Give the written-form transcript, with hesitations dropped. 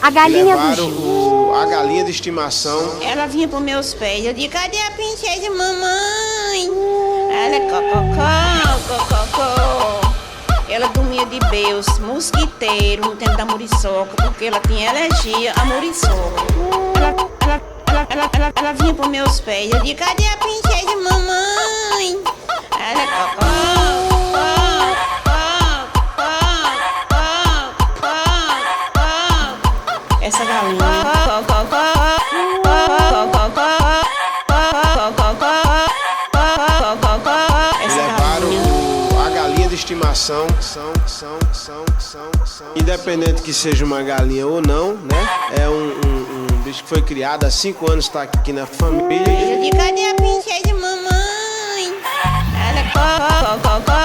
A galinha do levaram Gil. a galinha de estimação. Ela vinha pros meus pés. Eu digo, cadê a princesa, mamãe? Ela é cococó, cococó. Ela dormia de beus, mosquiteiro, no tempo da muriçoca, porque ela tinha alergia à muriçoca. Ela vinha pros meus pés. Eu digo, cadê a princesa, mamãe? Ela é cococó. Essa galinha. Essa Levaram galinha. a galinha de estimação. Independente que seja uma galinha ou não, né? É um bicho que foi criado há 5 anos, está aqui na família. Eu digo, cadê a princesa, mamãe? Ela é